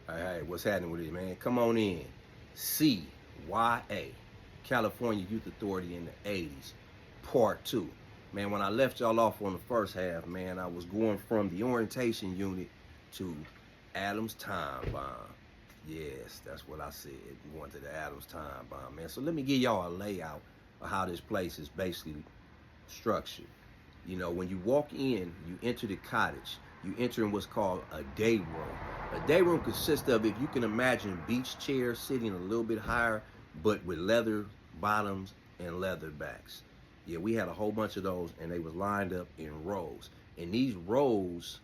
Hey, what's happening with it, man? Come on in. CYA, California Youth Authority in the 80s, Part 2. Man, when I left y'all off on the first half, man, I was going from the orientation unit to Adams Time Bomb. Yes, that's what I said. Going to the Adams Time Bomb, man. So let me give y'all a layout of how this place is basically structured. You know, when you walk in, you enter the cottage. You enter in what's called a day room. A day room consists of, if you can imagine, beach chairs sitting a little bit higher, but with leather bottoms and leather backs. Yeah, we had a whole bunch of those, and they was lined up in rows. And these rows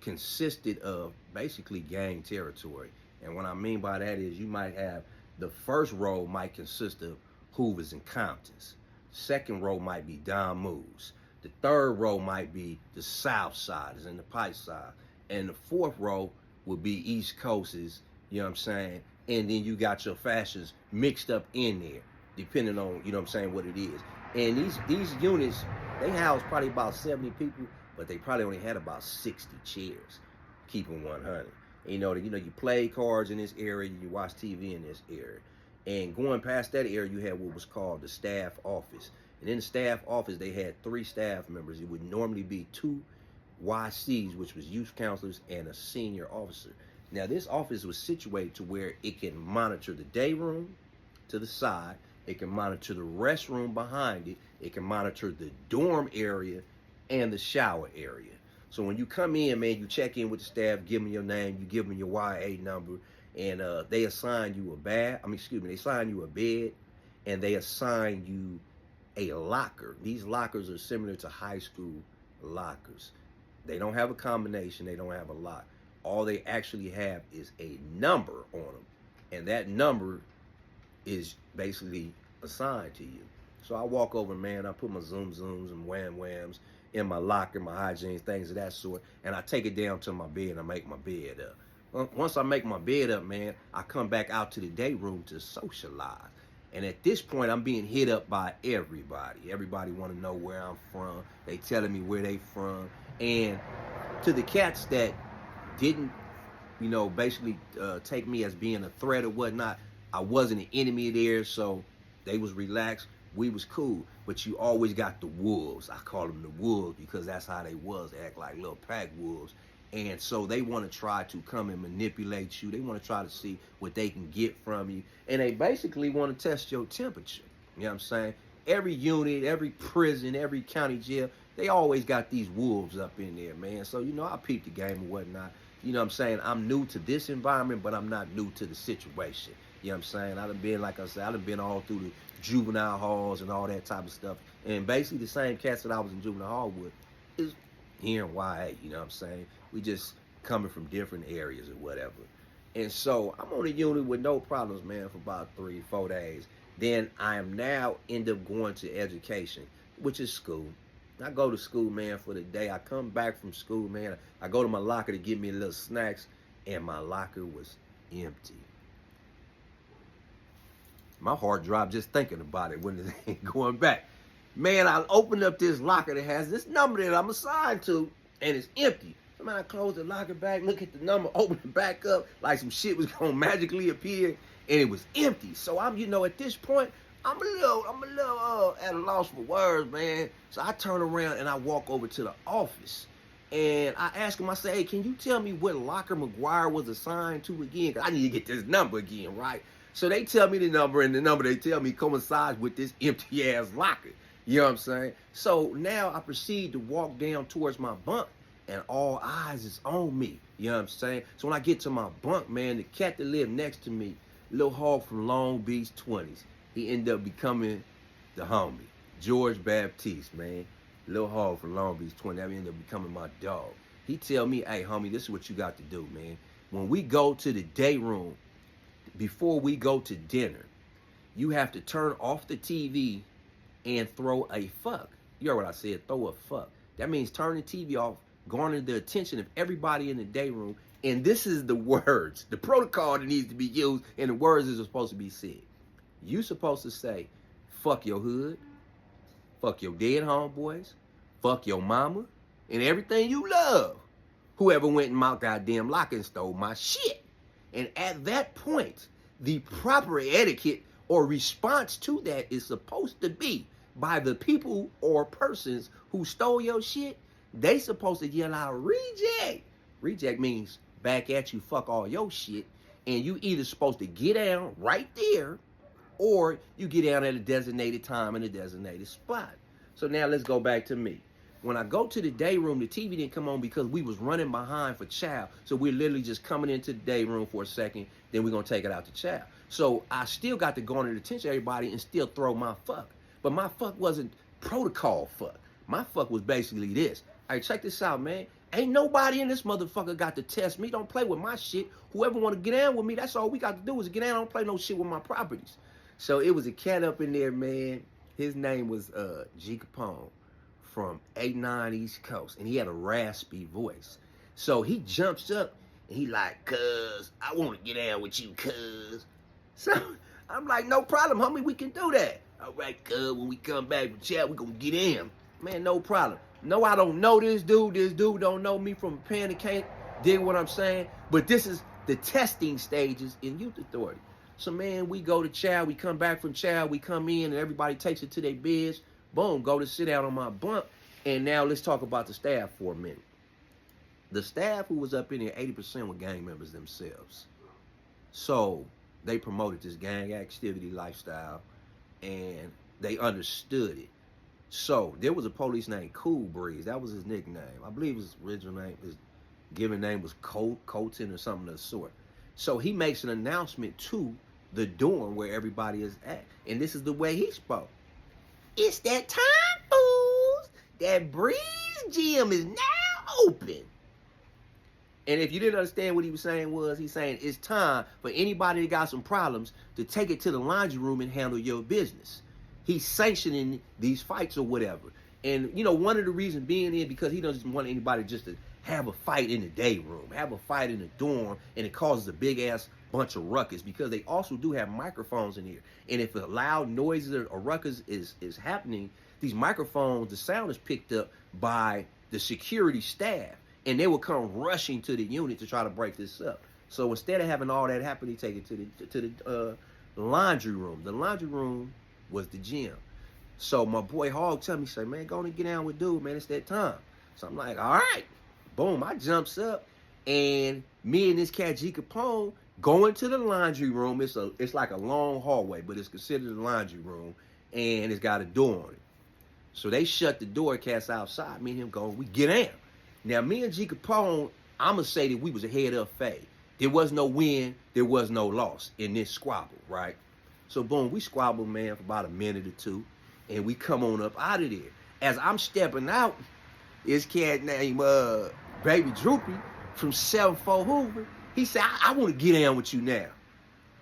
consisted of basically gang territory. And what I mean by that is you might have the first row might consist of Hoovers and Comptons. Second row might be Don Moves. The third row might be the South Siders and the Pike Side. And the fourth row would be East Coasters, you know what I'm saying? And then you got your fashions mixed up in there, depending on, you know what I'm saying, what it is. And these units, they house probably about 70 people, but they probably only had about 60 chairs, keeping 100. You know, you play cards in this area, you watch TV in this area. And going past that area, you had what was called the staff office. And in the staff office, they had 3 staff members. It would normally be 2 YCs, which was youth counselors, and a senior officer. Now, this office was situated to where it can monitor the day room to the side. It can monitor the restroom behind it. It can monitor the dorm area and the shower area. So when you come in, man, you check in with the staff, give them your name, you give them your YA number, and they assign you they assign you a bed, and they assign you a locker. These lockers are similar to high school lockers. They don't have a combination, they don't have a lock. All they actually have is a number on them, and that number is basically assigned to you. So I walk over, man, I put my zooms and whams in my locker, my hygiene, things of that sort, and I take it down to my bed and I make my bed up. Once I make my bed up, man, I come back out to the day room to socialize. And at this point, I'm being hit up by everybody. Everybody want to know where I'm from. They telling me where they from. And to the cats that didn't, basically take me as being a threat or whatnot, I wasn't an enemy of theirs, so they was relaxed. We was cool. But you always got the wolves. I call them the wolves because that's how they was. They act like little pack wolves. And so they want to try to come and manipulate you. They want to try to see what they can get from you. And they basically want to test your temperature. You know what I'm saying? Every unit, every prison, every county jail, they always got these wolves up in there, man. So, I peep the game and whatnot. You know what I'm saying? I'm new to this environment, but I'm not new to the situation. You know what I'm saying? I done been, like I said, I done been all through the juvenile halls and all that type of stuff. And basically the same cats that I was in juvenile hall with is here in YA, you know what I'm saying? We just coming from different areas or whatever. And so I'm on a unit with no problems, man, for about 3-4 days. Then I am now end up going to education, which is school. I go to school, man, for the day. I come back from school, man. I go to my locker to get me a little snacks, and my locker was empty. My heart dropped just thinking about it when it ain't going back. Man, I opened up this locker that has this number that I'm assigned to, and it's empty. So, man, I closed the locker back, look at the number, open it back up, like some shit was gonna magically appear, and it was empty. So I'm, at this point, I'm a little at a loss for words, man. So I turn around and I walk over to the office, and I ask him, I say, hey, can you tell me what locker McGuire was assigned to again? Because I need to get this number again, right? So they tell me the number, and the number they tell me coincides with this empty-ass locker. You know what I'm saying? So now I proceed to walk down towards my bunk, and all eyes is on me. You know what I'm saying? So when I get to my bunk, man, the cat that lived next to me, Lil Hog from Long Beach 20s, he ended up becoming the homie. George Baptiste, man. Lil Hog from Long Beach 20, that ended up becoming my dog. He tell me, hey, homie, this is what you got to do, man. When we go to the day room, before we go to dinner, you have to turn off the TV and throw a fuck. You heard what I said, throw a fuck. That means turn the TV off, garner the attention of everybody in the day room, and this is the words, the protocol that needs to be used, and the words that are supposed to be said. You supposed to say, fuck your hood, fuck your dead homeboys, fuck your mama, and everything you love. Whoever went in my goddamn locker and stole my shit. And at that point, the proper etiquette or response to that is supposed to be by the people or persons who stole your shit. They supposed to yell out reject. Reject means back at you, fuck all your shit. And you either supposed to get down right there, or you get down at a designated time in a designated spot. So now let's go back to me. When I go to the day room, the TV didn't come on because we was running behind for chow. So we're literally just coming into the day room for a second, then we're going to take it out to chow. So I still got to go under the attention of everybody and still throw my fuck. But my fuck wasn't protocol fuck. My fuck was basically this. All right, check this out, man. Ain't nobody in this motherfucker got to test me. Don't play with my shit. Whoever want to get down with me, that's all we got to do is get down. Don't play no shit with my properties. So it was a cat up in there, man. His name was G Capone from 89 East Coast. And he had a raspy voice. So he jumps up and he like, cuz, I want to get down with you, cuz. So I'm like, no problem, homie. We can do that. All right, cuz, when we come back from chat, we gonna get in. Man, no problem. No, I don't know this dude. This dude don't know me from a pan of cake. Dig what I'm saying? But this is the testing stages in Youth Authority. So, man, we go to chow. We come back from chow. We come in, and everybody takes it to their beds. Boom, go to sit down on my bunk. And now let's talk about the staff for a minute. The staff who was up in here, 80% were gang members themselves. So they promoted this gang activity lifestyle, and they understood it. So there was a police named Cool Breeze. That was his nickname. I believe his original name, his given name was Colton or something of the sort. So he makes an announcement to the dorm where everybody is at. And this is the way he spoke. It's that time, fools. That Breeze Gym is now open. And if you didn't understand what he was saying he's saying it's time for anybody that got some problems to take it to the laundry room and handle your business. He's sanctioning these fights or whatever. And, you know, one of the reasons being is because he doesn't want anybody just to have a fight in the day room, have a fight in the dorm, and it causes a big-ass bunch of ruckus because they also do have microphones in here. And if a loud noises or ruckus is happening, these microphones, the sound is picked up by the security staff, and they will come rushing to the unit to try to break this up. So instead of having all that happen, he take it to the laundry room. The laundry room was the gym. So my boy Hog tell me, say, man, go and get down with dude, man, it's that time. So I'm like, all right. Boom, I jumps up, and me and this cat G Capone go into the laundry room. It's like a long hallway, but it's considered a laundry room, and it's got a door on it. So they shut the door, cats outside. Me and him go, we get in. Now, me and G Capone, I'm going to say that we was a head-up fade. There was no win, there was no loss in this squabble, right? So, boom, we squabble, man, for about a minute or two, and we come on up out of there. As I'm stepping out, this cat named Baby Droopy from 74 Hoover, he said, I want to get down with you now.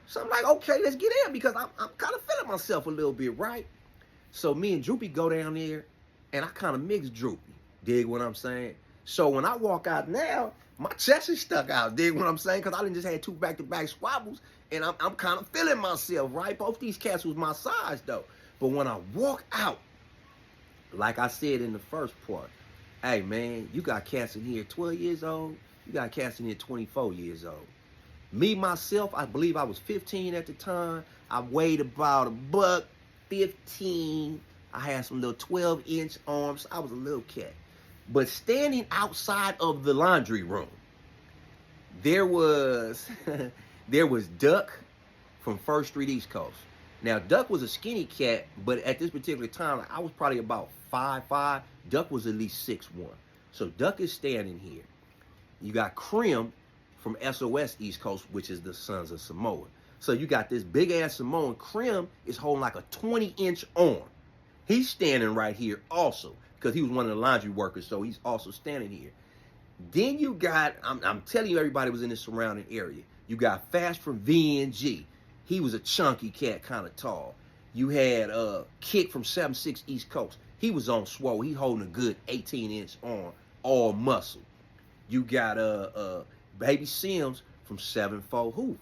So I'm like, okay, let's get in because I'm kind of feeling myself a little bit, right? So me and Droopy go down there, and I kind of mix Droopy. Dig what I'm saying? So when I walk out now, my chest is stuck out. Dig what I'm saying? Because I done just had 2 back-to-back squabbles, and I'm kind of feeling myself, right? Both these cats was my size, though. But when I walk out, like I said in the first part, hey, man, you got cats in here 12 years old. You got cats in here 24 years old. Me, myself, I believe I was 15 at the time. I weighed about $115. I had some little 12-inch arms. I was a little cat. But standing outside of the laundry room, there was Duck from First Street East Coast. Now, Duck was a skinny cat, but at this particular time, I was probably about 5'5". Duck was at least 6'1". So Duck is standing here. You got Krim from SOS East Coast, which is the Sons of Samoa. So you got this big-ass Samoan. Krim is holding like a 20-inch arm. He's standing right here also because he was one of the laundry workers, so he's also standing here. Then you got, I'm telling you, everybody was in the surrounding area. You got Fast from VNG. He was a chunky cat, kind of tall. You had Kick from 76 East Coast. He was on swole. He holding a good 18-inch arm, all muscle. You got Baby Sims from 74 Hoover.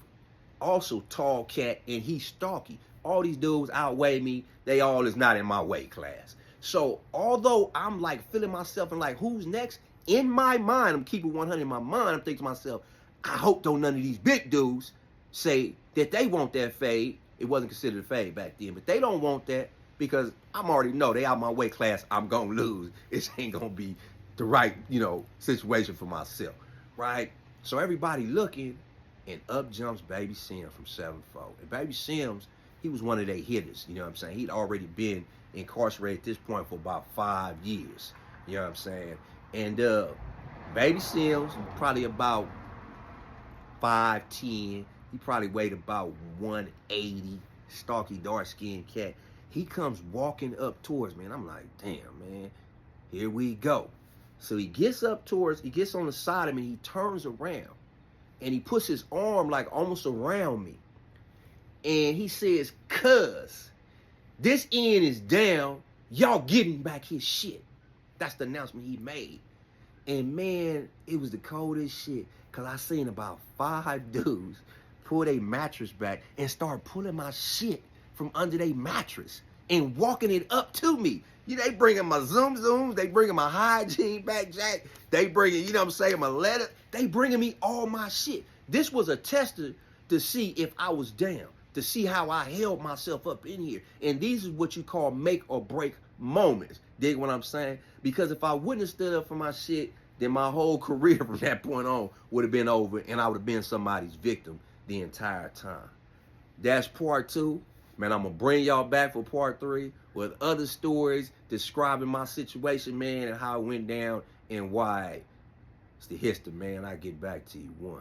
Also tall cat, and he's stalky. All these dudes outweigh me. They all is not in my weight class. So although I'm like feeling myself and like who's next, in my mind, I'm keeping 100 in my mind. I'm thinking to myself, I hope don't none of these big dudes say that they want that fade. It wasn't considered a fade back then, but they don't want that because I'm already know they out my weight class. I'm gonna lose. It ain't gonna be the right, situation for myself, right? So everybody looking, and up jumps Baby Sims from 7'4". And Baby Sims, he was one of their hitters. You know what I'm saying? He'd already been incarcerated at this point for about 5 years. You know what I'm saying? And Baby Sims, probably about 5'10". He probably weighed about 180. Stocky, dark-skinned cat. He comes walking up towards me, and I'm like, damn, man, here we go. So he gets on the side of me, he turns around, and he puts his arm like almost around me. And he says, cuz, this end is down, y'all getting back his shit. That's the announcement he made. And man, it was the coldest shit, because I seen about 5 dudes pull their mattress back and start pulling my shit from under their mattress and walking it up to me. They bringing my Zoom Zooms, they bringing my hygiene back jack, they bringing, my letter, they bringing me all my shit. This was a tester to see if I was down, to see how I held myself up in here. And these is what you call make or break moments. Dig what I'm saying? Because if I wouldn't have stood up for my shit, then my whole career from that point on would have been over, and I would have been somebody's victim the entire time. That's part 2. Man, I'm going to bring y'all back for part 3 with other stories describing my situation, man, and how it went down and why. It's the history, man. I get back to you. 1.